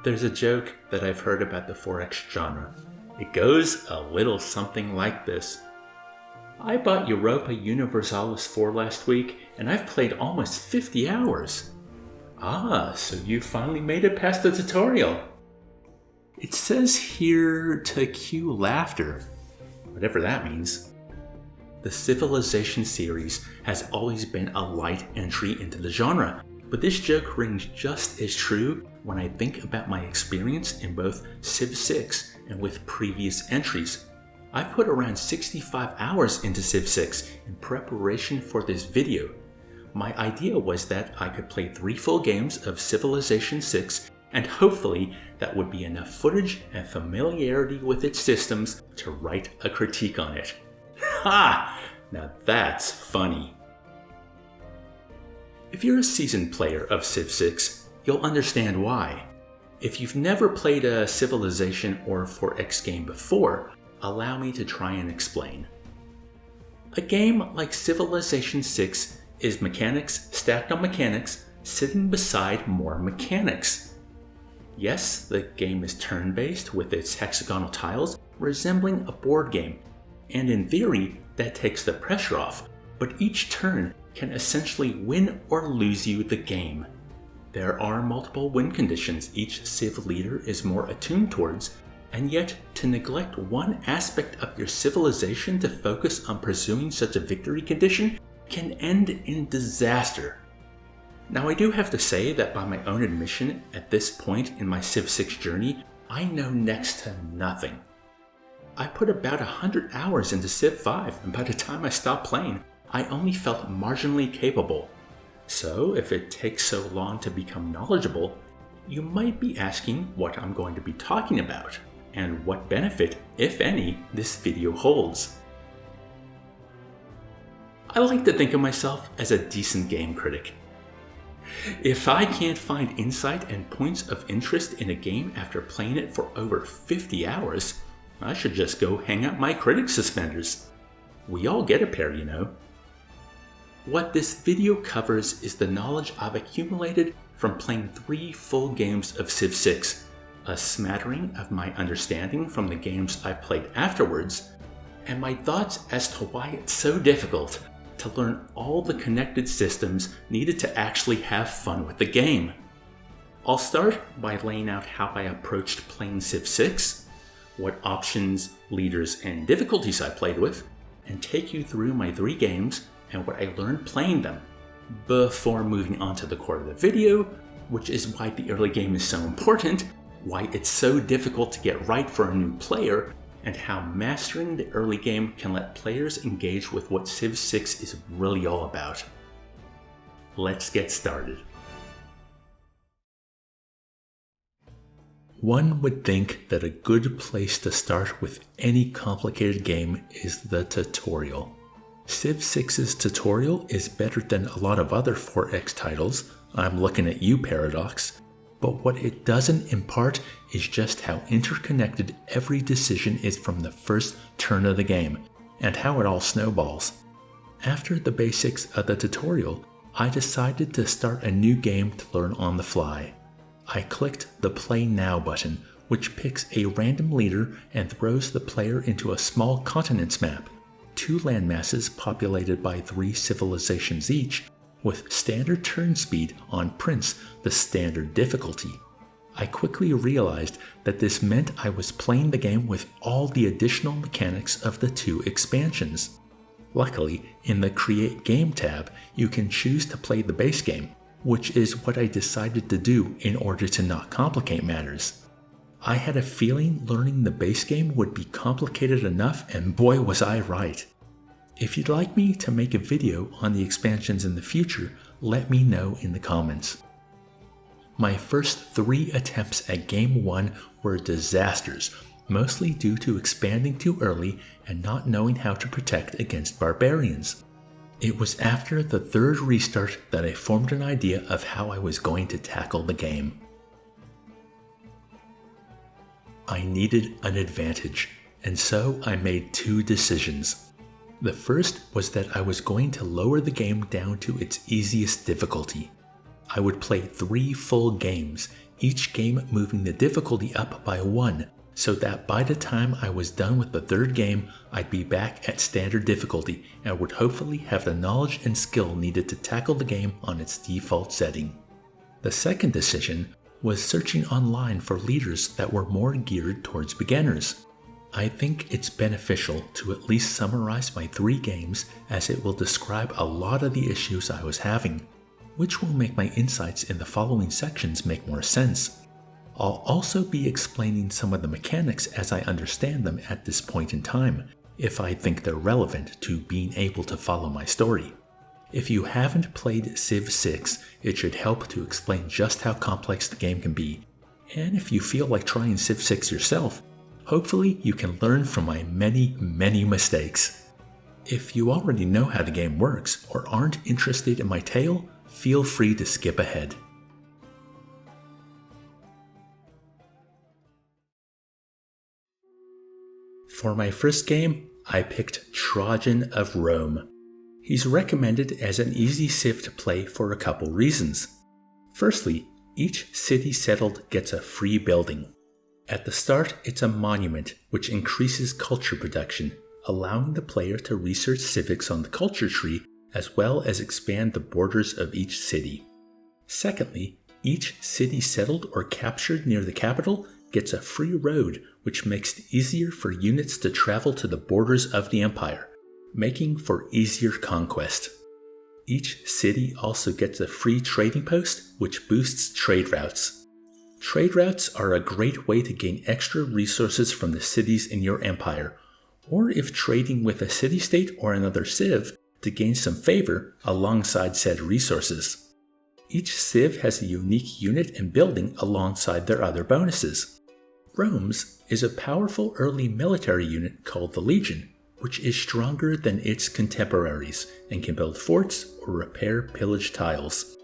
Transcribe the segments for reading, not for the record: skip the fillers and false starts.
There's a joke that I've heard about the 4X genre. It goes a little something like this. I bought Europa Universalis 4 last week, and I've played almost 50 hours. Ah, so you finally made it past the tutorial. It says here to cue laughter, whatever that means. The Civilization series has always been a light entry into the genre, but this joke rings just as true when I think about my experience in both Civ VI and with previous entries. I've put around 65 hours into Civ VI in preparation for this video. My idea was that I could play 3 full games of Civilization VI, and hopefully that would be enough footage and familiarity with its systems to write a critique on it. Ha! Now that's funny. If you're a seasoned player of Civ VI, you'll understand why. If you've never played a Civilization or 4X game before, allow me to try and explain. A game like Civilization VI is mechanics stacked on mechanics, sitting beside more mechanics. Yes, the game is turn-based with its hexagonal tiles resembling a board game, and in theory, that takes the pressure off, but each turn can essentially win or lose you the game. There are multiple win conditions each Civ leader is more attuned towards, and yet to neglect one aspect of your civilization to focus on pursuing such a victory condition can end in disaster. Now I do have to say that by my own admission, at this point in my Civ 6 journey, I know next to nothing. I put about 100 hours into Civ 5, and by the time I stopped playing, I only felt marginally capable. So if it takes so long to become knowledgeable, you might be asking what I'm going to be talking about, and what benefit, if any, this video holds. I like to think of myself as a decent game critic. If I can't find insight and points of interest in a game after playing it for over 50 hours, I should just go hang up my critic suspenders. We all get a pair, you know. What this video covers is the knowledge I've accumulated from playing 3 full games of Civ 6, a smattering of my understanding from the games I've played afterwards, and my thoughts as to why it's so difficult to learn all the connected systems needed to actually have fun with the game. I'll start by laying out how I approached playing Civ 6, what options, leaders, and difficulties I played with, and take you through my 3 games and what I learned playing them, before moving on to the core of the video, which is why the early game is so important, why it's so difficult to get right for a new player, and how mastering the early game can let players engage with what Civ 6 is really all about. Let's get started. One would think that a good place to start with any complicated game is the tutorial. Civ 6's tutorial is better than a lot of other 4X titles, I'm looking at you, Paradox, but what it doesn't impart is just how interconnected every decision is from the first turn of the game, and how it all snowballs. After the basics of the tutorial, I decided to start a new game to learn on the fly. I clicked the Play Now button, which picks a random leader and throws the player into a small continents map, 2 landmasses populated by 3 civilizations each, with standard turn speed on Prince, the standard difficulty. I quickly realized that this meant I was playing the game with all the additional mechanics of the 2 expansions. Luckily, in the Create Game tab, you can choose to play the base game, which is what I decided to do in order to not complicate matters. I had a feeling learning the base game would be complicated enough, and boy was I right. If you'd like me to make a video on the expansions in the future, let me know in the comments. My first 3 attempts at Game 1 were disasters, mostly due to expanding too early and not knowing how to protect against barbarians. It was after the 3rd restart that I formed an idea of how I was going to tackle the game. I needed an advantage, and so I made 2 decisions. The first was that I was going to lower the game down to its easiest difficulty. I would play 3 full games, each game moving the difficulty up by 1, so that by the time I was done with the third game, I'd be back at standard difficulty and would hopefully have the knowledge and skill needed to tackle the game on its default setting. The second decision was searching online for leaders that were more geared towards beginners. I think it's beneficial to at least summarize my 3 games, as it will describe a lot of the issues I was having, which will make my insights in the following sections make more sense. I'll also be explaining some of the mechanics as I understand them at this point in time, if I think they're relevant to being able to follow my story. If you haven't played Civ VI, it should help to explain just how complex the game can be, and if you feel like trying Civ VI yourself, hopefully you can learn from my many mistakes. If you already know how the game works or aren't interested in my tale, feel free to skip ahead. For my first game, I picked Trajan of Rome. He's recommended as an easy civ to play for a couple reasons. Firstly, each city settled gets a free building. At the start, it's a monument, which increases culture production, allowing the player to research civics on the culture tree as well as expand the borders of each city. Secondly, each city settled or captured near the capital gets a free road, which makes it easier for units to travel to the borders of the empire, making for easier conquest. Each city also gets a free trading post, which boosts trade routes. Trade routes are a great way to gain extra resources from the cities in your empire, or if trading with a city-state or another civ, to gain some favor alongside said resources. Each civ has a unique unit and building alongside their other bonuses. Rome's is a powerful early military unit called the Legion, which is stronger than its contemporaries and can build forts or repair pillaged tiles.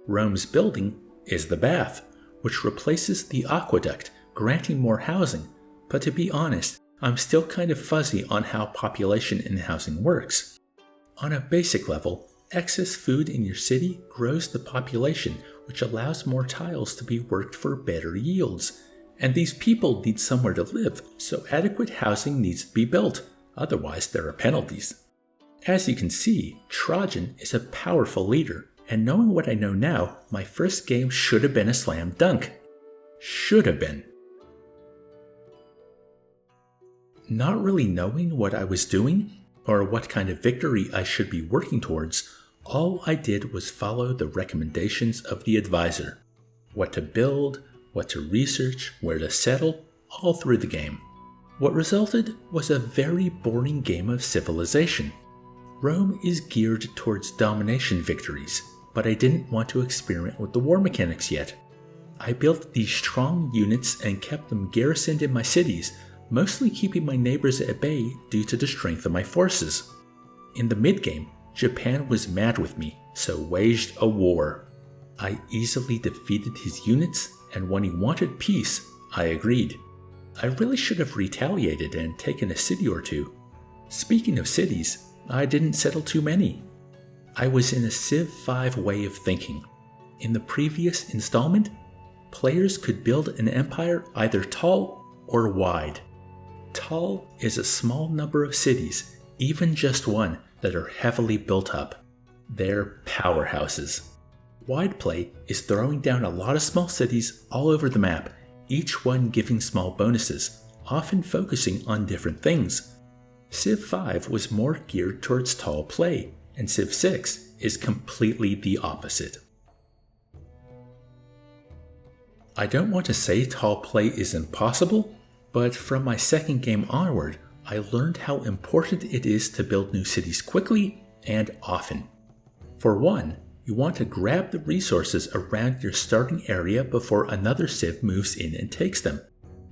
Rome's building is the Bath, which replaces the aqueduct, granting more housing, but to be honest, I'm still kind of fuzzy on how population and housing works. On a basic level, excess food in your city grows the population, which allows more tiles to be worked for better yields. And these people need somewhere to live, so adequate housing needs to be built, otherwise there are penalties. As you can see, Trajan is a powerful leader, and knowing what I know now, my first game should have been a slam dunk. Should have been. Not really knowing what I was doing, or what kind of victory I should be working towards, all I did was follow the recommendations of the advisor. What to build, what to research, where to settle, all through the game. What resulted was a very boring game of civilization. Rome is geared towards domination victories, but I didn't want to experiment with the war mechanics yet. I built these strong units and kept them garrisoned in my cities, mostly keeping my neighbors at bay due to the strength of my forces. In the mid-game, Japan was mad with me, so waged a war. I easily defeated his units, and when he wanted peace, I agreed. I really should have retaliated and taken a city or two. Speaking of cities, I didn't settle too many. I was in a Civ V way of thinking. In the previous installment, players could build an empire either tall or wide. Tall is a small number of cities, even just one, that are heavily built up. They're powerhouses. Wide play is throwing down a lot of small cities all over the map, each one giving small bonuses, often focusing on different things. Civ V was more geared towards tall play, and Civ VI is completely the opposite. I don't want to say tall play is impossible, but from my second game onward, I learned how important it is to build new cities quickly and often. For one, you want to grab the resources around your starting area before another civ moves in and takes them.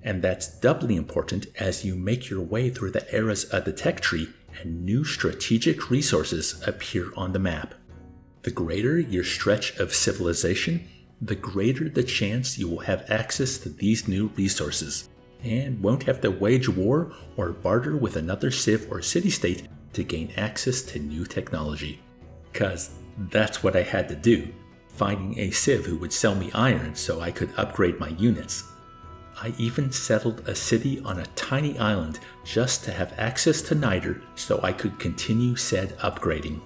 And that's doubly important as you make your way through the eras of the tech tree and new strategic resources appear on the map. The greater your stretch of civilization, the greater the chance you will have access to these new resources, and won't have to wage war or barter with another civ or city-state to gain access to new technology. 'Cause that's what I had to do. finding a civ who would sell me iron so I could upgrade my units. I even settled a city on a tiny island just to have access to niter so I could continue said upgrading.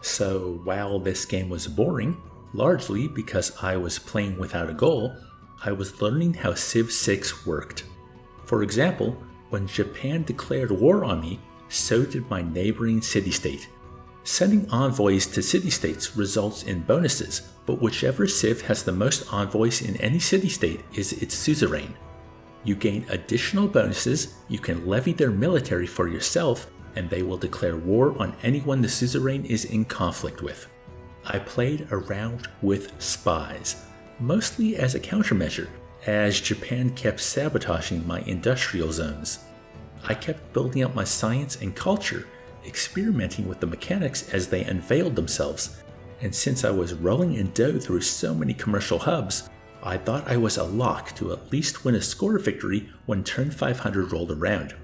So while this game was boring, largely because I was playing without a goal, I was learning how Civ VI worked. For example, when Japan declared war on me, so did my neighboring city-state. Sending envoys to city-states results in bonuses, but whichever civ has the most envoys in any city-state is its suzerain. You gain additional bonuses, you can levy their military for yourself, and they will declare war on anyone the suzerain is in conflict with. I played around with spies, mostly as a countermeasure, as Japan kept sabotaging my industrial zones. I kept building up my science and culture, experimenting with the mechanics as they unveiled themselves, and since I was rolling in dough through so many commercial hubs, I thought I was a lock to at least win a score victory when turn 500 rolled around.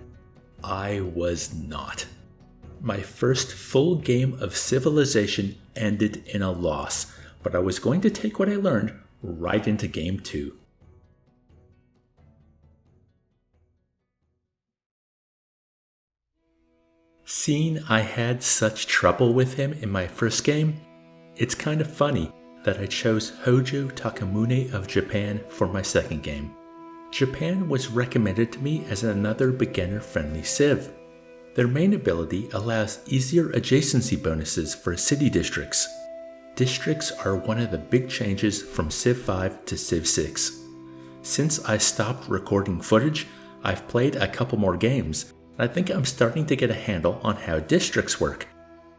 I was not. My first full game of Civilization ended in a loss, but I was going to take what I learned right into game 2. Seeing I had such trouble with him in my first game, it's kind of funny that I chose Hojo Takamune of Japan for my second game. Japan was recommended to me as another beginner-friendly civ. Their main ability allows easier adjacency bonuses for city districts. Districts are one of the big changes from Civ V to Civ VI. Since I stopped recording footage, I've played a couple more games, and I think I'm starting to get a handle on how districts work.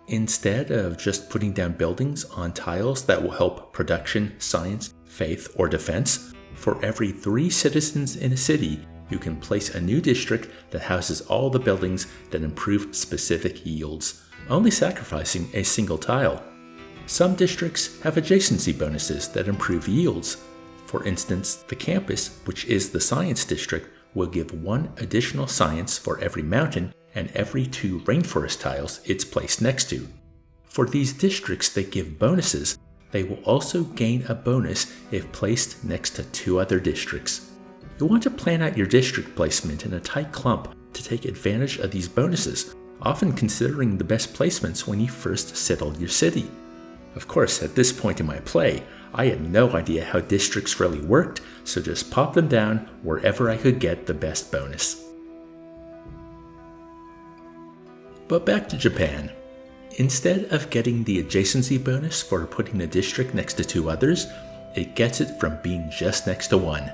Instead of just putting down buildings on tiles that will help production, science, faith, or defense, for every 3 citizens in a city, you can place a new district that houses all the buildings that improve specific yields, only sacrificing a single tile. Some districts have adjacency bonuses that improve yields. For instance, the campus, which is the science district, will give 1 additional science for every mountain and every 2 rainforest tiles it's placed next to. For these districts that give bonuses, they will also gain a bonus if placed next to 2 other districts. You'll want to plan out your district placement in a tight clump to take advantage of these bonuses, often considering the best placements when you first settled your city. Of course, at this point in my play, I had no idea how districts really worked, so just popped them down wherever I could get the best bonus. But back to Japan. Instead of getting the adjacency bonus for putting a district next to 2 others, it gets it from being just next to 1.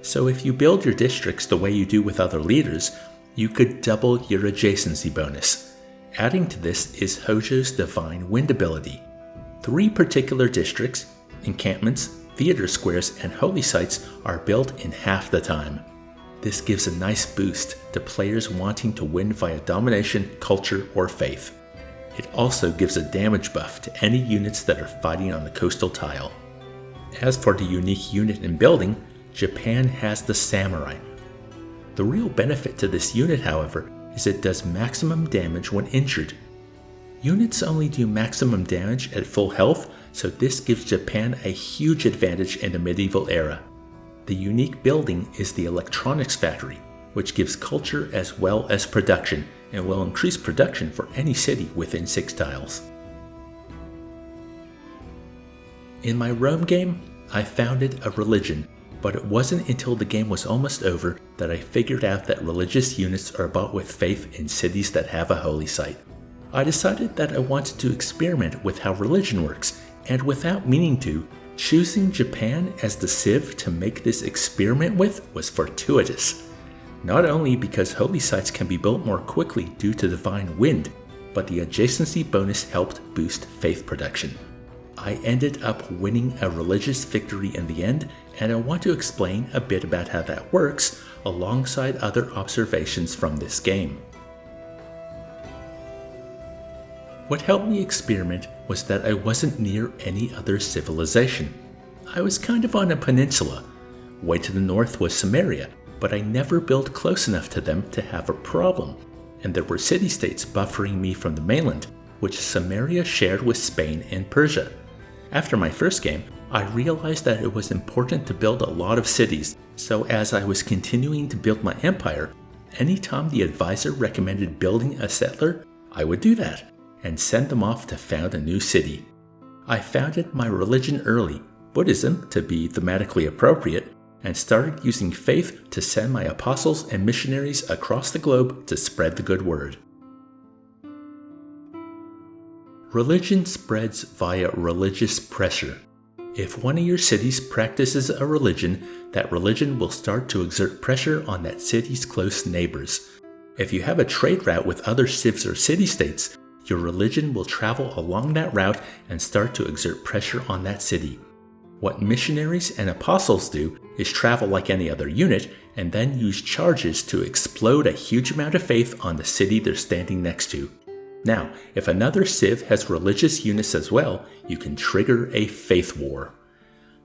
So if you build your districts the way you do with other leaders, you could double your adjacency bonus. Adding to this is Hojo's Divine Wind ability. 3 particular districts, encampments, theater squares, and holy sites are built in half the time. This gives a nice boost to players wanting to win via domination, culture, or faith. It also gives a damage buff to any units that are fighting on the coastal tile. As for the unique unit in building, Japan has the samurai. The real benefit to this unit, however, is it does maximum damage when injured. Units only do maximum damage at full health, so this gives Japan a huge advantage in the medieval era. The unique building is the electronics factory, which gives culture as well as production, and will increase production for any city within 6 tiles. In my Rome game, I founded a religion, but it wasn't until the game was almost over that I figured out that religious units are bought with faith in cities that have a holy site. I decided that I wanted to experiment with how religion works, and without meaning to, choosing Japan as the civ to make this experiment with was fortuitous. Not only because holy sites can be built more quickly due to divine wind, but the adjacency bonus helped boost faith production. I ended up winning a religious victory in the end, and I want to explain a bit about how that works alongside other observations from this game. What helped me experiment was that I wasn't near any other civilization. I was kind of on a peninsula. Way to the north was Samaria, but I never built close enough to them to have a problem, and there were city-states buffering me from the mainland, which Samaria shared with Spain and Persia. After my first game, I realized that it was important to build a lot of cities, so as I was continuing to build my empire, anytime the advisor recommended building a settler, I would do that, and send them off to found a new city. I founded my religion early, Buddhism to be thematically appropriate, and started using faith to send my apostles and missionaries across the globe to spread the good word. Religion spreads via religious pressure. If one of your cities practices a religion, that religion will start to exert pressure on that city's close neighbors. If you have a trade route with other civs or city-states, your religion will travel along that route and start to exert pressure on that city. What missionaries and apostles do is travel like any other unit and then use charges to explode a huge amount of faith on the city they're standing next to. Now, if another civ has religious units as well, you can trigger a faith war.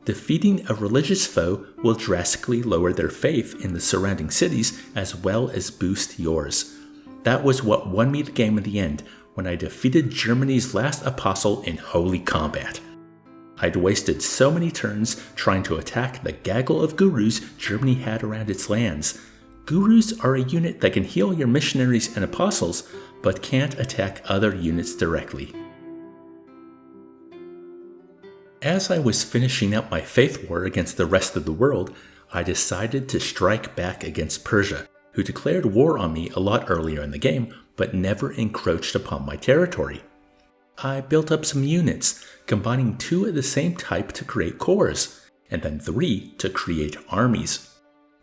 Defeating a religious foe will drastically lower their faith in the surrounding cities as well as boost yours. That was what won me the game in the end, when I defeated Germany's last apostle in holy combat. I'd wasted so many turns trying to attack the gaggle of gurus Germany had around its lands. Gurus are a unit that can heal your missionaries and apostles, but can't attack other units directly. As I was finishing up my faith war against the rest of the world, I decided to strike back against Persia, who declared war on me a lot earlier in the game, but never encroached upon my territory. I built up some units, combining 2 of the same type to create cores, and then 3 to create armies.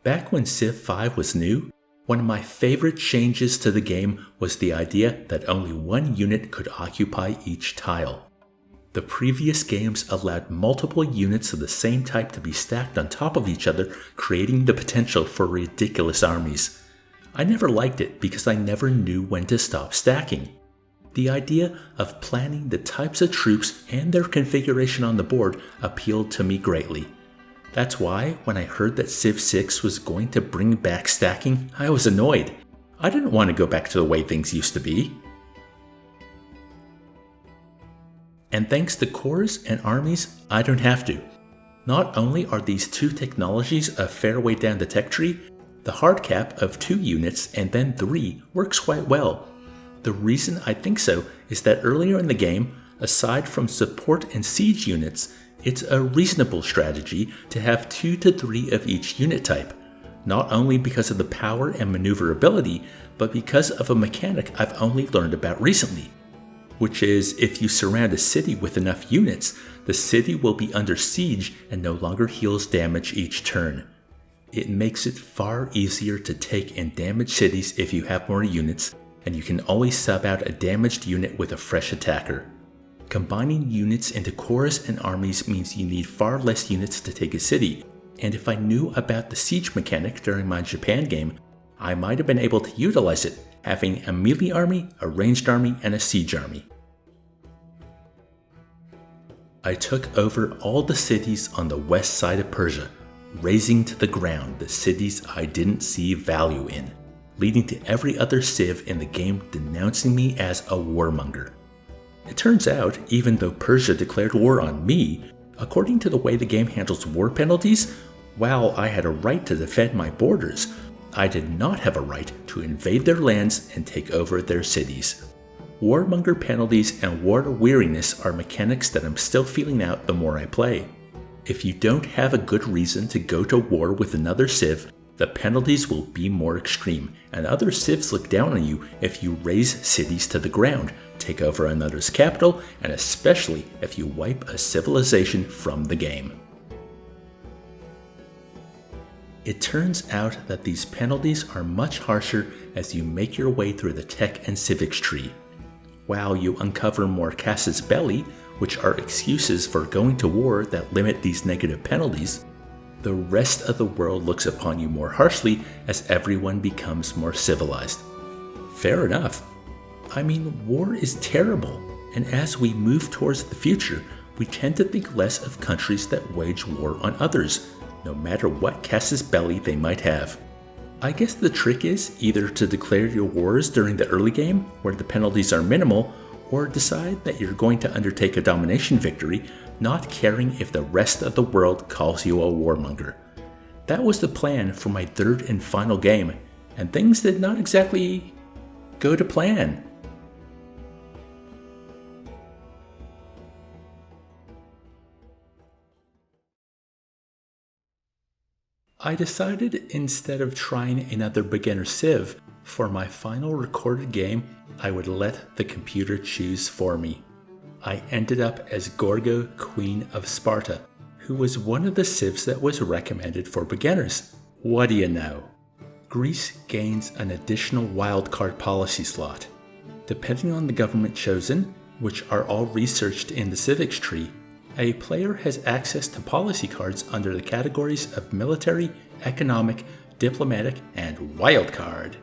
Back when Civ V was new, one of my favorite changes to the game was the idea that only 1 unit could occupy each tile. The previous games allowed multiple units of the same type to be stacked on top of each other, creating the potential for ridiculous armies. I never liked it because I never knew when to stop stacking. The idea of planning the types of troops and their configuration on the board appealed to me greatly. That's why, when I heard that Civ VI was going to bring back stacking, I was annoyed. I didn't want to go back to the way things used to be. And thanks to cores and armies, I don't have to. Not only are these 2 technologies a fair way down the tech tree, the hard cap of 2 units and then 3 works quite well. The reason I think so is that earlier in the game, aside from support and siege units, it's a reasonable strategy to have 2 to 3 of each unit type, not only because of the power and maneuverability, but because of a mechanic I've only learned about recently, which is if you surround a city with enough units, the city will be under siege and no longer heals damage each turn. It makes it far easier to take and damage cities if you have more units, and you can always sub out a damaged unit with a fresh attacker. Combining units into cores and armies means you need far less units to take a city, and if I knew about the siege mechanic during my Japan game, I might have been able to utilize it, having a melee army, a ranged army, and a siege army. I took over all the cities on the west side of Persia, razing to the ground the cities I didn't see value in, leading to every other civ in the game denouncing me as a warmonger. It turns out, even though Persia declared war on me, according to the way the game handles war penalties, while I had a right to defend my borders, I did not have a right to invade their lands and take over their cities. Warmonger penalties and war weariness are mechanics that I'm still feeling out the more I play. If you don't have a good reason to go to war with another civ, the penalties will be more extreme, and other civs look down on you if you raze cities to the ground, take over another's capital, and especially if you wipe a civilization from the game. It turns out that these penalties are much harsher as you make your way through the tech and civics tree. While you uncover more casus belli, which are excuses for going to war that limit these negative penalties, the rest of the world looks upon you more harshly as everyone becomes more civilized. Fair enough. I mean, war is terrible, and as we move towards the future, we tend to think less of countries that wage war on others, no matter what casus belli they might have. I guess the trick is either to declare your wars during the early game, where the penalties are minimal, or decide that you're going to undertake a domination victory, not caring if the rest of the world calls you a warmonger. That was the plan for my third and final game, and things did not exactly go to plan. I decided instead of trying another beginner Civ, for my final recorded game, I would let the computer choose for me. I ended up as Gorgo, Queen of Sparta, who was one of the civs that was recommended for beginners. What do you know? Greece gains an additional wildcard policy slot. Depending on the government chosen, which are all researched in the civics tree, a player has access to policy cards under the categories of military, economic, diplomatic, and wildcard,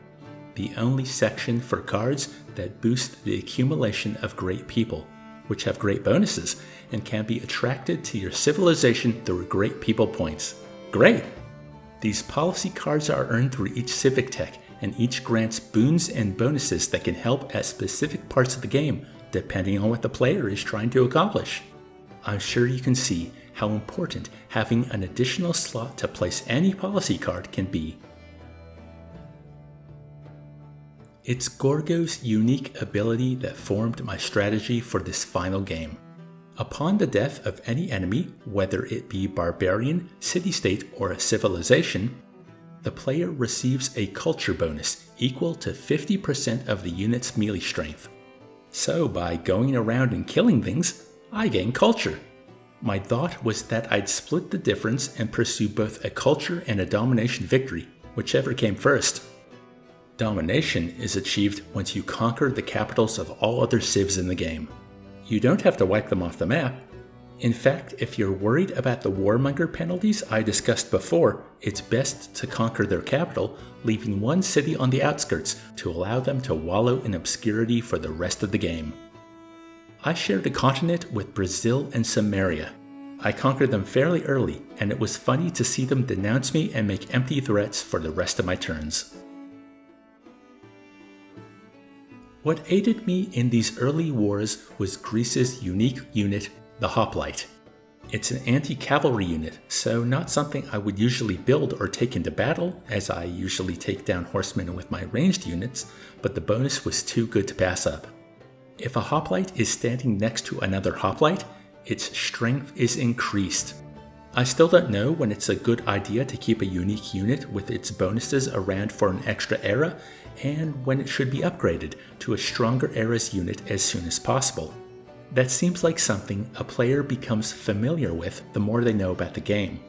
the only section for cards that boost the accumulation of great people, which have great bonuses and can be attracted to your civilization through great people points. Great! These policy cards are earned through each civic tech, and each grants boons and bonuses that can help at specific parts of the game, depending on what the player is trying to accomplish. I'm sure you can see how important having an additional slot to place any policy card can be. It's Gorgo's unique ability that formed my strategy for this final game. Upon the death of any enemy, whether it be barbarian, city-state, or a civilization, the player receives a culture bonus equal to 50% of the unit's melee strength. So by going around and killing things, I gain culture. My thought was that I'd split the difference and pursue both a culture and a domination victory, whichever came first. Domination is achieved once you conquer the capitals of all other civs in the game. You don't have to wipe them off the map. In fact, if you're worried about the warmonger penalties I discussed before, it's best to conquer their capital, leaving one city on the outskirts to allow them to wallow in obscurity for the rest of the game. I shared a continent with Brazil and Samaria. I conquered them fairly early, and it was funny to see them denounce me and make empty threats for the rest of my turns. What aided me in these early wars was Greece's unique unit, the Hoplite. It's an anti-cavalry unit, so not something I would usually build or take into battle, as I usually take down horsemen with my ranged units, but the bonus was too good to pass up. If a hoplite is standing next to another hoplite, its strength is increased. I still don't know when it's a good idea to keep a unique unit with its bonuses around for an extra era, and when it should be upgraded to a stronger era's unit as soon as possible. That seems like something a player becomes familiar with the more they know about the game.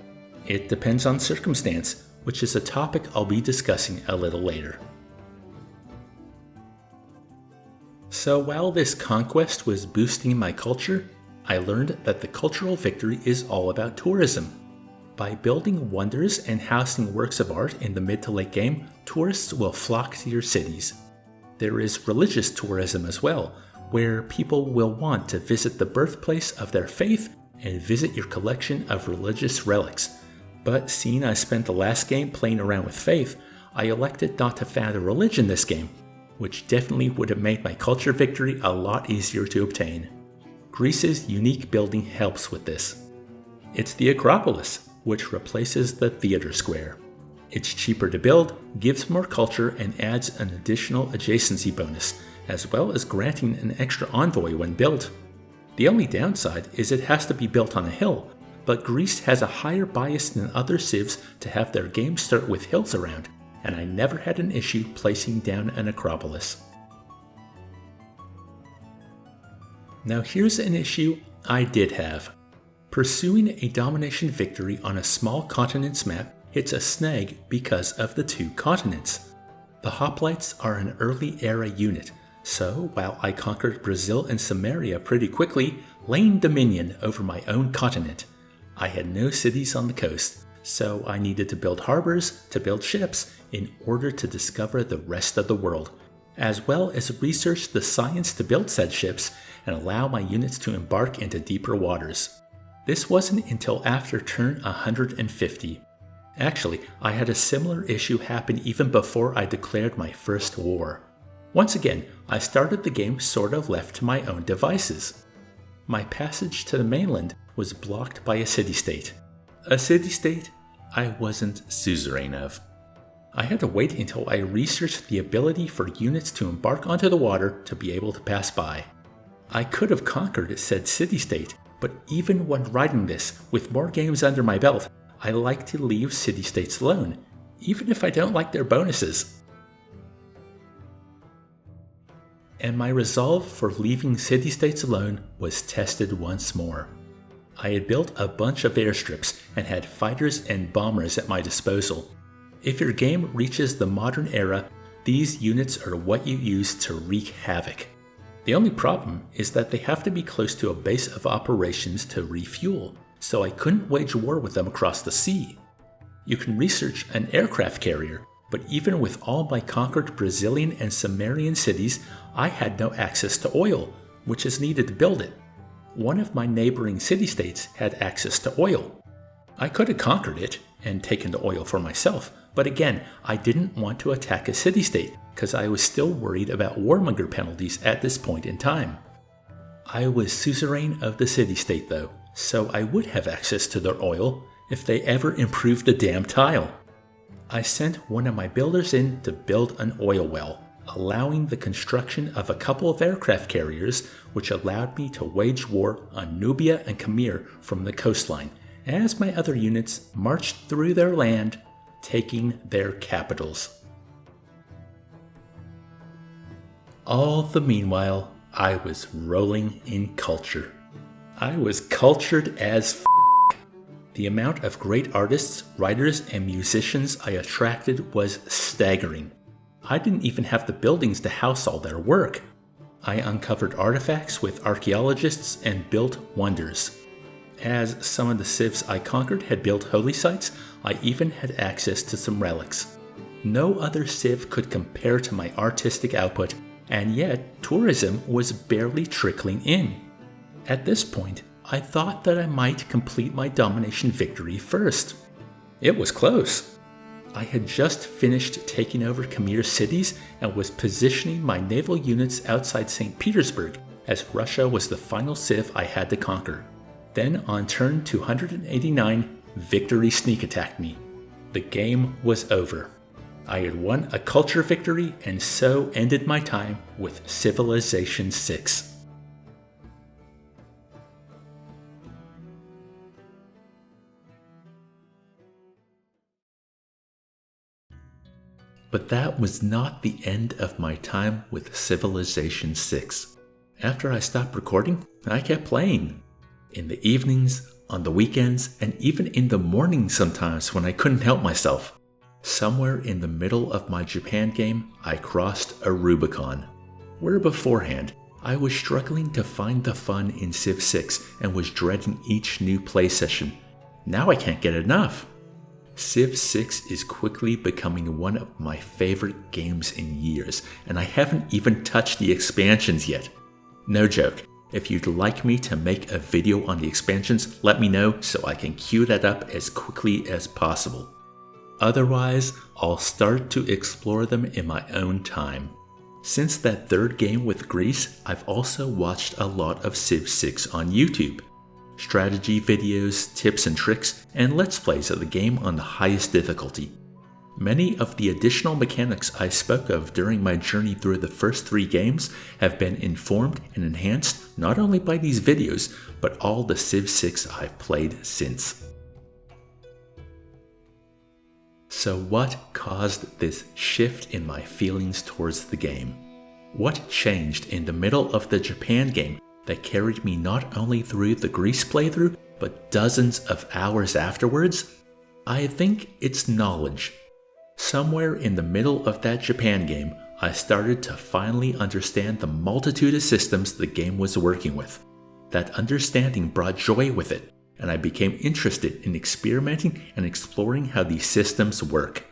It depends on circumstance, which is a topic I'll be discussing a little later. So while this conquest was boosting my culture, I learned that the cultural victory is all about tourism. By building wonders and housing works of art in the mid to late game, tourists will flock to your cities. There is religious tourism as well, where people will want to visit the birthplace of their faith and visit your collection of religious relics. But seeing I spent the last game playing around with faith, I elected not to found a religion this game, which definitely would have made my culture victory a lot easier to obtain. Greece's unique building helps with this. It's the Acropolis, which replaces the theater square. It's cheaper to build, gives more culture, and adds an additional adjacency bonus, as well as granting an extra envoy when built. The only downside is it has to be built on a hill, but Greece has a higher bias than other civs to have their games start with hills around, and I never had an issue placing down an Acropolis. Now here's an issue I did have. Pursuing a domination victory on a small continent's map hits a snag because of the two continents. The hoplites are an early era unit, so while I conquered Brazil and Samaria pretty quickly, laying dominion over my own continent, I had no cities on the coast, so I needed to build harbors to build ships in order to discover the rest of the world, as well as research the science to build said ships and allow my units to embark into deeper waters. This wasn't until after turn 150. Actually, I had a similar issue happen even before I declared my first war. Once again, I started the game sort of left to my own devices. My passage to the mainland was blocked by a city-state. A city-state I wasn't suzerain of. I had to wait until I researched the ability for units to embark onto the water to be able to pass by. I could have conquered said city-state, but even when writing this, with more games under my belt, I like to leave city-states alone, even if I don't like their bonuses. And my resolve for leaving city-states alone was tested once more. I had built a bunch of airstrips and had fighters and bombers at my disposal. If your game reaches the modern era, these units are what you use to wreak havoc. The only problem is that they have to be close to a base of operations to refuel, so I couldn't wage war with them across the sea. You can research an aircraft carrier, but even with all my conquered Brazilian and Sumerian cities, I had no access to oil, which is needed to build it. One of my neighboring city-states had access to oil. I could have conquered it and taken the oil for myself, but again, I didn't want to attack a city-state because I was still worried about warmonger penalties at this point in time. I was suzerain of the city-state though, so I would have access to their oil if they ever improved the damn tile. I sent one of my builders in to build an oil well, allowing the construction of a couple of aircraft carriers, which allowed me to wage war on Nubia and Khmer from the coastline, as my other units marched through their land, taking their capitals. All the meanwhile, I was rolling in culture. I was cultured as The amount of great artists, writers, and musicians I attracted was staggering. I didn't even have the buildings to house all their work. I uncovered artifacts with archaeologists and built wonders. As some of the civs I conquered had built holy sites, I even had access to some relics. No other civ could compare to my artistic output, and yet tourism was barely trickling in. At this point, I thought that I might complete my domination victory first. It was close. I had just finished taking over Khmer cities and was positioning my naval units outside St. Petersburg, as Russia was the final civ I had to conquer. Then on turn 289, victory sneak attacked me. The game was over. I had won a culture victory and so ended my time with Civilization VI. But that was not the end of my time with Civilization VI. After I stopped recording, I kept playing. In the evenings, on the weekends, and even in the mornings sometimes when I couldn't help myself. Somewhere in the middle of my Japan game, I crossed a Rubicon, where beforehand, I was struggling to find the fun in Civ 6 and was dreading each new play session. Now I can't get enough. Civ 6 is quickly becoming one of my favorite games in years, and I haven't even touched the expansions yet. No joke, if you'd like me to make a video on the expansions, let me know so I can queue that up as quickly as possible. Otherwise, I'll start to explore them in my own time. Since that third game with Greece, I've also watched a lot of Civ 6 on YouTube. Strategy videos, tips and tricks, and let's plays of the game on the highest difficulty. Many of the additional mechanics I spoke of during my journey through the first 3 games have been informed and enhanced not only by these videos, but all the Civ 6 I've played since. So what caused this shift in my feelings towards the game? What changed in the middle of the Japan game that carried me not only through the Greece playthrough, but dozens of hours afterwards? I think it's knowledge. Somewhere in the middle of that Japan game, I started to finally understand the multitude of systems the game was working with. That understanding brought joy with it, and I became interested in experimenting and exploring how these systems work.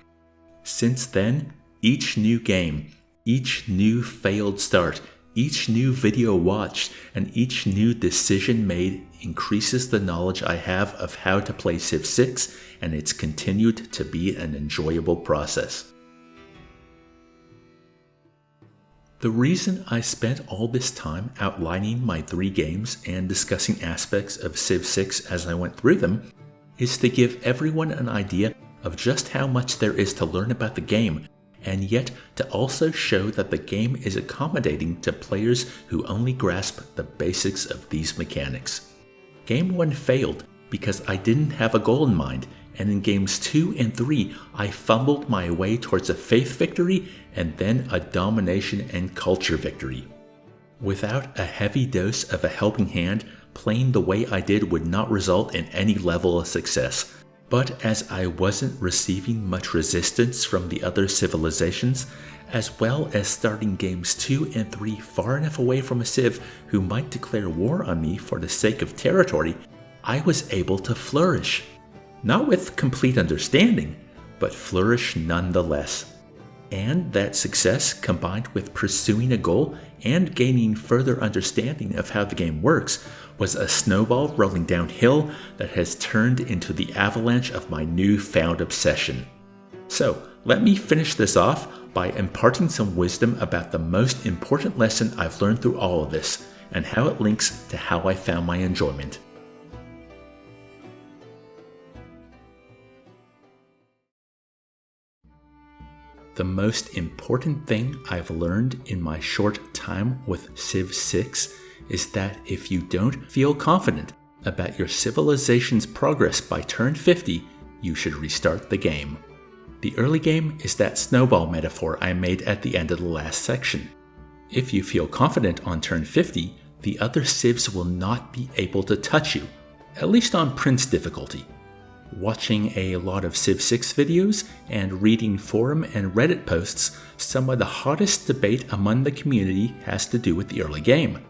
Since then, each new game, each new failed start, each new video watched, and each new decision made increases the knowledge I have of how to play Civ 6, and it's continued to be an enjoyable process. The reason I spent all this time outlining my 3 games and discussing aspects of Civ VI as I went through them is to give everyone an idea of just how much there is to learn about the game, and yet to also show that the game is accommodating to players who only grasp the basics of these mechanics. Game 1 failed because I didn't have a goal in mind, and in games 2 and 3 I fumbled my way towards a faith victory and then a domination and culture victory. Without a heavy dose of a helping hand, playing the way I did would not result in any level of success. But as I wasn't receiving much resistance from the other civilizations, as well as starting games 2 and 3 far enough away from a civ who might declare war on me for the sake of territory, I was able to flourish. Not with complete understanding, but flourish nonetheless. And that success, combined with pursuing a goal and gaining further understanding of how the game works, was a snowball rolling downhill that has turned into the avalanche of my newfound obsession. So, let me finish this off by imparting some wisdom about the most important lesson I've learned through all of this, and how it links to how I found my enjoyment. The most important thing I've learned in my short time with Civ VI is that if you don't feel confident about your civilization's progress by turn 50, you should restart the game. The early game is that snowball metaphor I made at the end of the last section. If you feel confident on turn 50, the other civs will not be able to touch you, at least on Prince difficulty. Watching a lot of Civ VI videos and reading forum and Reddit posts, some of the hottest debate among the community has to do with the early game.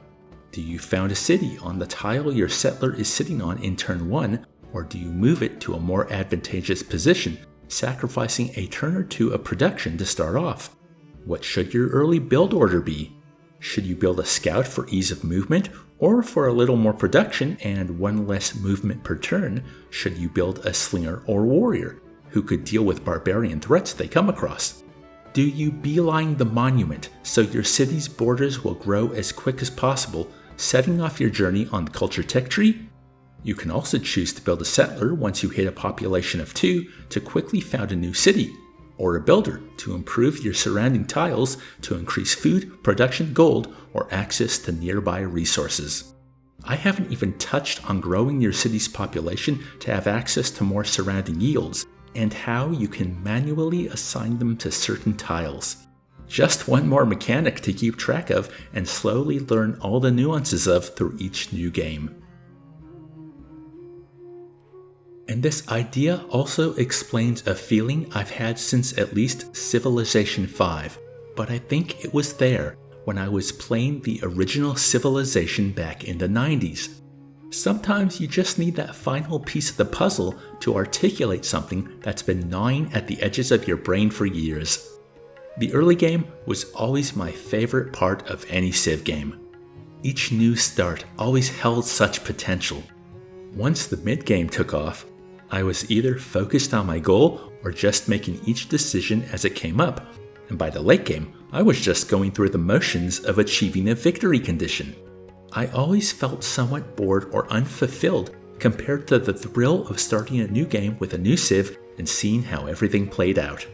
Do you found a city on the tile your settler is sitting on in turn 1, or do you move it to a more advantageous position, sacrificing a turn or 2 of production to start off? What should your early build order be? Should you build a scout for ease of movement, or for a little more production and 1 less movement per turn, should you build a slinger or warrior, who could deal with barbarian threats they come across? Do you beeline the monument so your city's borders will grow as quick as possible, setting off your journey on the culture tech tree? You can also choose to build a settler once you hit a population of 2 to quickly found a new city, or a builder to improve your surrounding tiles to increase food, production, gold, or access to nearby resources. I haven't even touched on growing your city's population to have access to more surrounding yields, and how you can manually assign them to certain tiles. Just one more mechanic to keep track of and slowly learn all the nuances of through each new game. And this idea also explains a feeling I've had since at least Civilization V, but I think it was there when I was playing the original Civilization back in the 90s. Sometimes you just need that final piece of the puzzle to articulate something that's been gnawing at the edges of your brain for years. The early game was always my favorite part of any Civ game. Each new start always held such potential. Once the mid-game took off, I was either focused on my goal or just making each decision as it came up, and by the late game, I was just going through the motions of achieving a victory condition. I always felt somewhat bored or unfulfilled compared to the thrill of starting a new game with a new Civ and seeing how everything played out.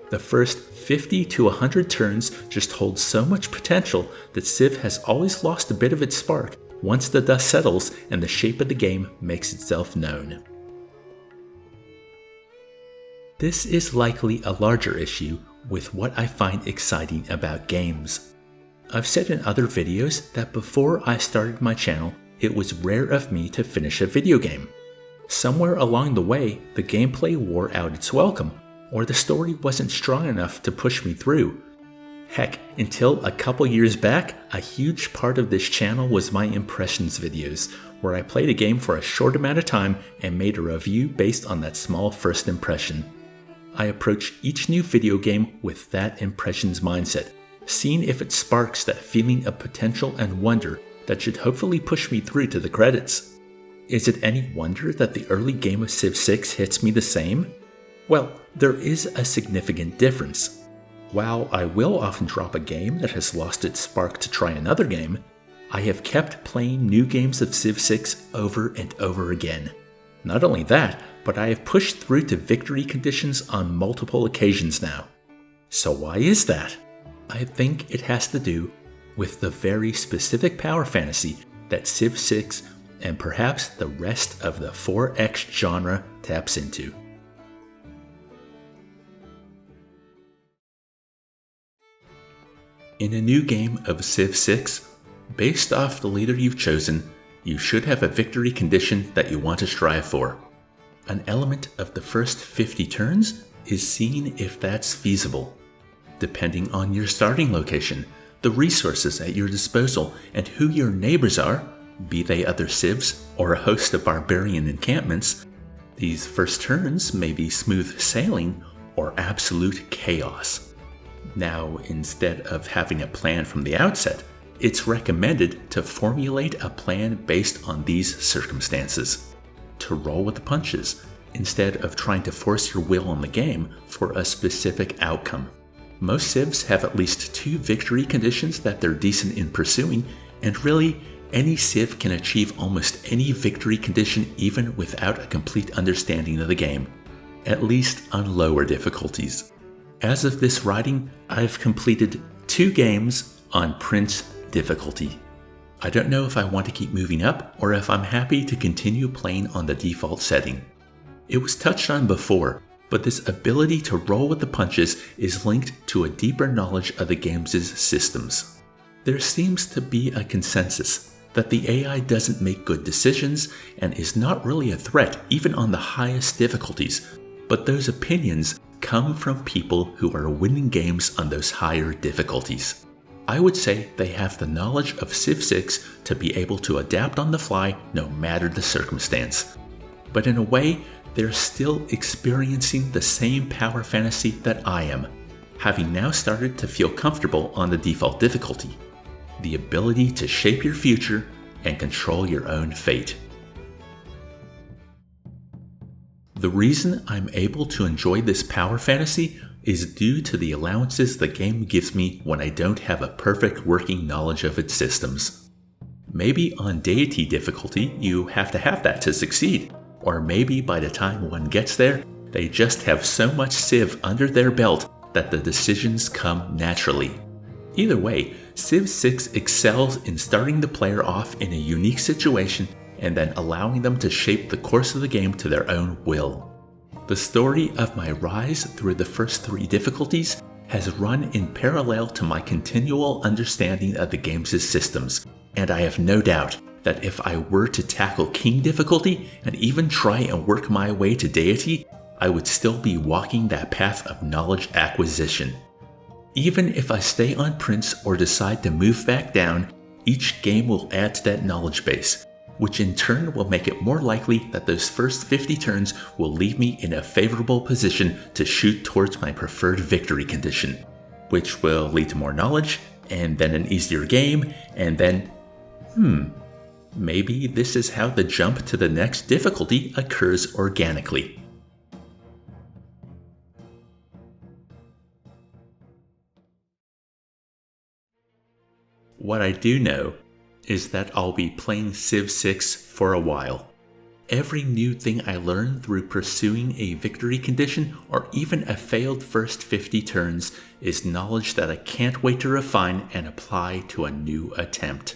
The first 50 to 100 turns just hold so much potential that Civ has always lost a bit of its spark once the dust settles and the shape of the game makes itself known. This is likely a larger issue with what I find exciting about games. I've said in other videos that before I started my channel, it was rare of me to finish a video game. Somewhere along the way, the gameplay wore out its welcome, or the story wasn't strong enough to push me through. Heck, until a couple years back, a huge part of this channel was my impressions videos, where I played a game for a short amount of time and made a review based on that small first impression. I approach each new video game with that impressions mindset, seeing if it sparks that feeling of potential and wonder that should hopefully push me through to the credits. Is it any wonder that the early game of Civ VI hits me the same? Well, there is a significant difference. While I will often drop a game that has lost its spark to try another game, I have kept playing new games of Civ VI over and over again. Not only that, but I have pushed through to victory conditions on multiple occasions now. So why is that? I think it has to do with the very specific power fantasy that Civ VI and perhaps the rest of the 4X genre taps into. In a new game of Civ VI, based off the leader you've chosen, you should have a victory condition that you want to strive for. An element of the first 50 turns is seeing if that's feasible. Depending on your starting location, the resources at your disposal, and who your neighbors are, be they other civs or a host of barbarian encampments, these first turns may be smooth sailing or absolute chaos. Now, instead of having a plan from the outset, it's recommended to formulate a plan based on these circumstances. To roll with the punches, instead of trying to force your will on the game for a specific outcome. Most civs have at least 2 victory conditions that they're decent in pursuing, and really, any civ can achieve almost any victory condition even without a complete understanding of the game, at least on lower difficulties. As of this writing, I've completed 2 games on Prince difficulty. I don't know if I want to keep moving up or if I'm happy to continue playing on the default setting. It was touched on before, but this ability to roll with the punches is linked to a deeper knowledge of the game's systems. There seems to be a consensus that the AI doesn't make good decisions and is not really a threat even on the highest difficulties, but those opinions come from people who are winning games on those higher difficulties. I would say they have the knowledge of Civ VI to be able to adapt on the fly no matter the circumstance. But in a way, they're still experiencing the same power fantasy that I am, having now started to feel comfortable on the default difficulty. The ability to shape your future and control your own fate. The reason I'm able to enjoy this power fantasy is due to the allowances the game gives me when I don't have a perfect working knowledge of its systems. Maybe on deity difficulty you have to have that to succeed, or maybe by the time one gets there, they just have so much Civ under their belt that the decisions come naturally. Either way, Civ VI excels in starting the player off in a unique situation and then allowing them to shape the course of the game to their own will. The story of my rise through the first 3 difficulties has run in parallel to my continual understanding of the game's systems, and I have no doubt that if I were to tackle King difficulty and even try and work my way to deity, I would still be walking that path of knowledge acquisition. Even if I stay on Prince or decide to move back down, each game will add to that knowledge base, which in turn will make it more likely that those first 50 turns will leave me in a favorable position to shoot towards my preferred victory condition, which will lead to more knowledge, and then an easier game, and then, maybe this is how the jump to the next difficulty occurs organically. What I do know is that I'll be playing Civ VI for a while. Every new thing I learn through pursuing a victory condition or even a failed first 50 turns is knowledge that I can't wait to refine and apply to a new attempt.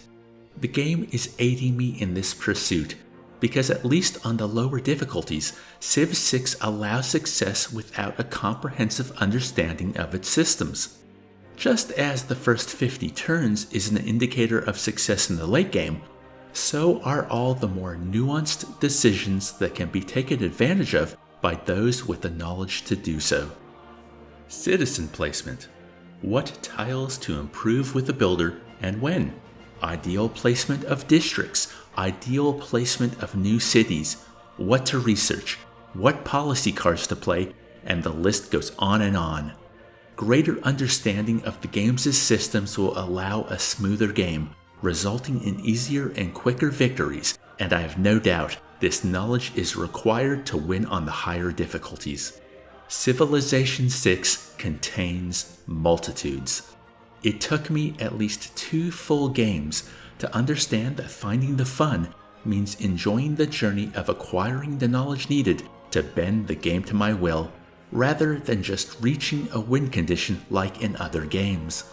The game is aiding me in this pursuit because at least on the lower difficulties, Civ VI allows success without a comprehensive understanding of its systems. Just as the first 50 turns is an indicator of success in the late game, so are all the more nuanced decisions that can be taken advantage of by those with the knowledge to do so. Citizen placement. What tiles to improve with the builder and when? Ideal placement of districts, ideal placement of new cities, what to research, what policy cards to play, and the list goes on and on. Greater understanding of the game's systems will allow a smoother game, resulting in easier and quicker victories, and I have no doubt this knowledge is required to win on the higher difficulties. Civilization VI contains multitudes. It took me at least 2 full games to understand that finding the fun means enjoying the journey of acquiring the knowledge needed to bend the game to my will, rather than just reaching a win condition like in other games.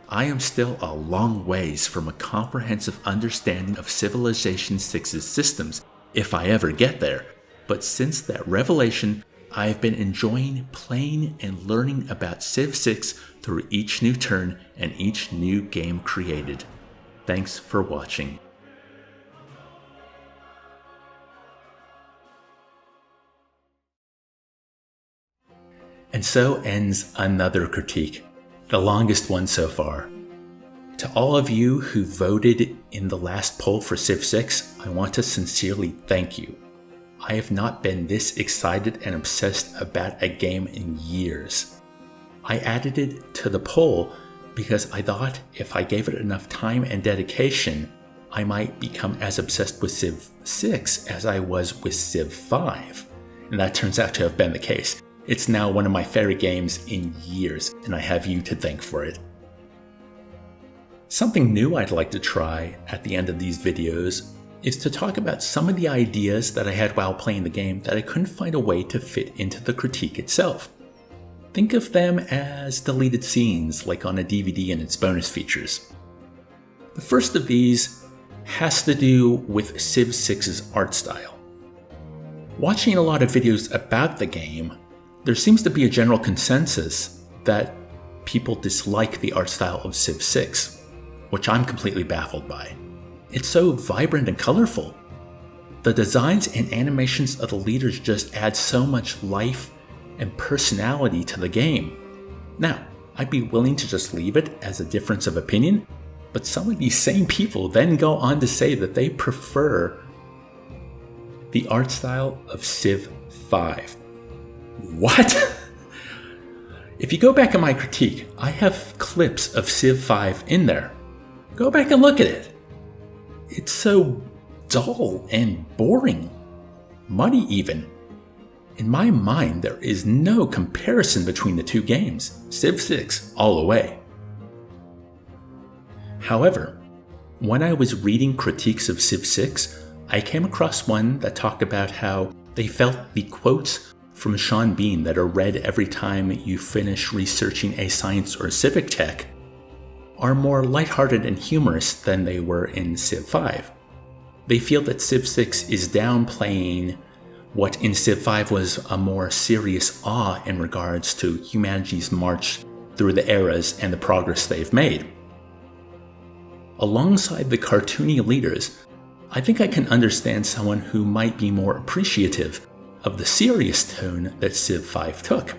I am still a long ways from a comprehensive understanding of Civilization VI's systems, if I ever get there, but since that revelation, I have been enjoying playing and learning about Civ VI through each new turn and each new game created. Thanks for watching. And so ends another critique, the longest one so far. To all of you who voted in the last poll for Civ VI, I want to sincerely thank you. I have not been this excited and obsessed about a game in years. I added it to the poll because I thought if I gave it enough time and dedication, I might become as obsessed with Civ VI as I was with Civ V. And that turns out to have been the case. It's now one of my favorite games in years, and I have you to thank for it. Something new I'd like to try at the end of these videos is to talk about some of the ideas that I had while playing the game that I couldn't find a way to fit into the critique itself. Think of them as deleted scenes, like on a DVD and its bonus features. The first of these has to do with Civ VI's art style. Watching a lot of videos about the game, there seems to be a general consensus that people dislike the art style of Civ VI, which I'm completely baffled by. It's so vibrant and colorful. The designs and animations of the leaders just add so much life and personality to the game. Now, I'd be willing to just leave it as a difference of opinion, but some of these same people then go on to say that they prefer the art style of Civ V. What? If you go back in my critique, I have clips of Civ V in there. Go back and look at it. It's so dull and boring, muddy even. In my mind, there is no comparison between the two games. Civ VI all the way. However, when I was reading critiques of Civ VI, I came across one that talked about how they felt the quotes from Sean Bean that are read every time you finish researching a science or civic tech are more lighthearted and humorous than they were in Civ V. They feel that Civ VI is downplaying what in Civ V was a more serious awe in regards to humanity's march through the eras and the progress they've made. Alongside the cartoony leaders, I think I can understand someone who might be more appreciative of the serious tone that Civ V took.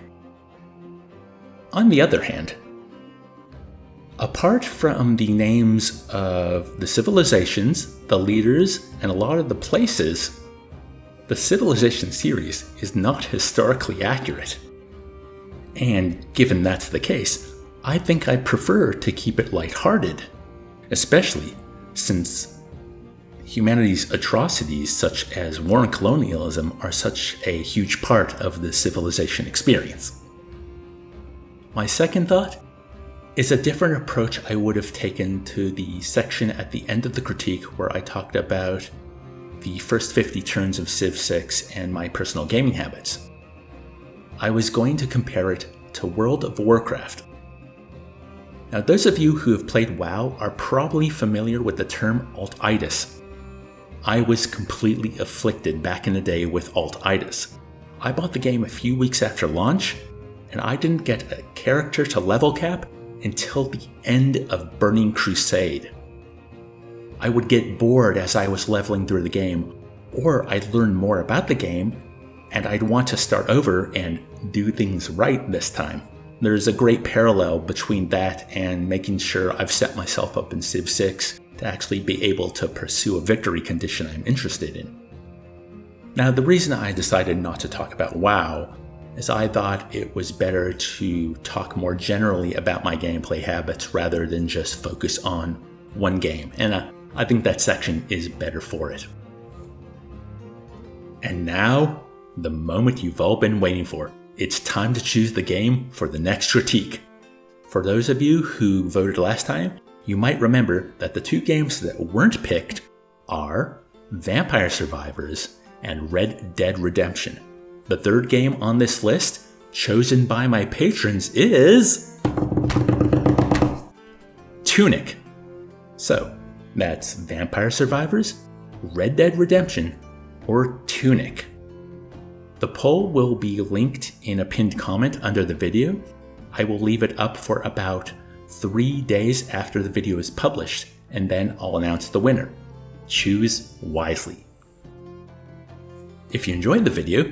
On the other hand, apart from the names of the civilizations, the leaders, and a lot of the places, the Civilization series is not historically accurate. And given that's the case, I think I'd prefer to keep it lighthearted, especially since humanity's atrocities such as war and colonialism are such a huge part of the Civilization experience. My second thought is a different approach I would have taken to the section at the end of the critique where I talked about the first 50 turns of Civ VI and my personal gaming habits. I was going to compare it to World of Warcraft. Now, those of you who have played WoW are probably familiar with the term alt-itis. I was completely afflicted back in the day with alt-itis. I bought the game a few weeks after launch, and I didn't get a character to level cap until the end of Burning Crusade. I would get bored as I was leveling through the game, or I'd learn more about the game, and I'd want to start over and do things right this time. There's a great parallel between that and making sure I've set myself up in Civ VI to actually be able to pursue a victory condition I'm interested in. Now, the reason I decided not to talk about WoW is I thought it was better to talk more generally about my gameplay habits rather than just focus on one game, and I think that section is better for it. And now, the moment you've all been waiting for. it's time to choose the game for the next critique. For those of you who voted last time, you might remember that the 2 games that weren't picked are Vampire Survivors and Red Dead Redemption. The 3rd game on this list, chosen by my patrons, is Tunic. So, that's Vampire Survivors, Red Dead Redemption, or Tunic. The poll will be linked in a pinned comment under the video. I will leave it up for about 3 days after the video is published, and then I'll announce the winner. Choose wisely. If you enjoyed the video,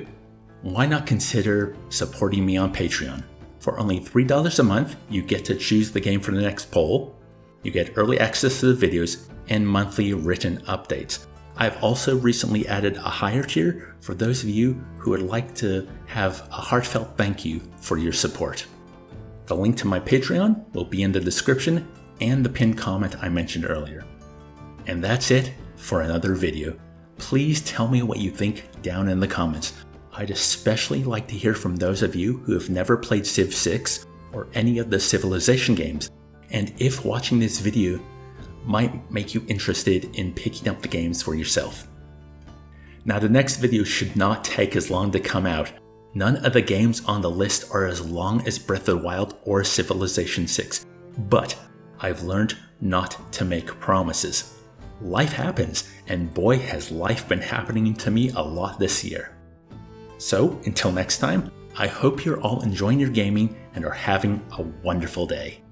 why not consider supporting me on Patreon? For only $3 a month, you get to choose the game for the next poll, you get early access to the videos, and monthly written updates. I've also recently added a higher tier for those of you who would like to have a heartfelt thank you for your support. The link to my Patreon will be in the description and the pinned comment I mentioned earlier. And that's it for another video. Please tell me what you think down in the comments. I'd especially like to hear from those of you who have never played Civ VI or any of the Civilization games, and if watching this video might make you interested in picking up the games for yourself. Now, the next video should not take as long to come out. None of the games on the list are as long as Breath of the Wild or Civilization VI, but I've learned not to make promises. Life happens, and boy has life been happening to me a lot this year. So, until next time, I hope you're all enjoying your gaming and are having a wonderful day.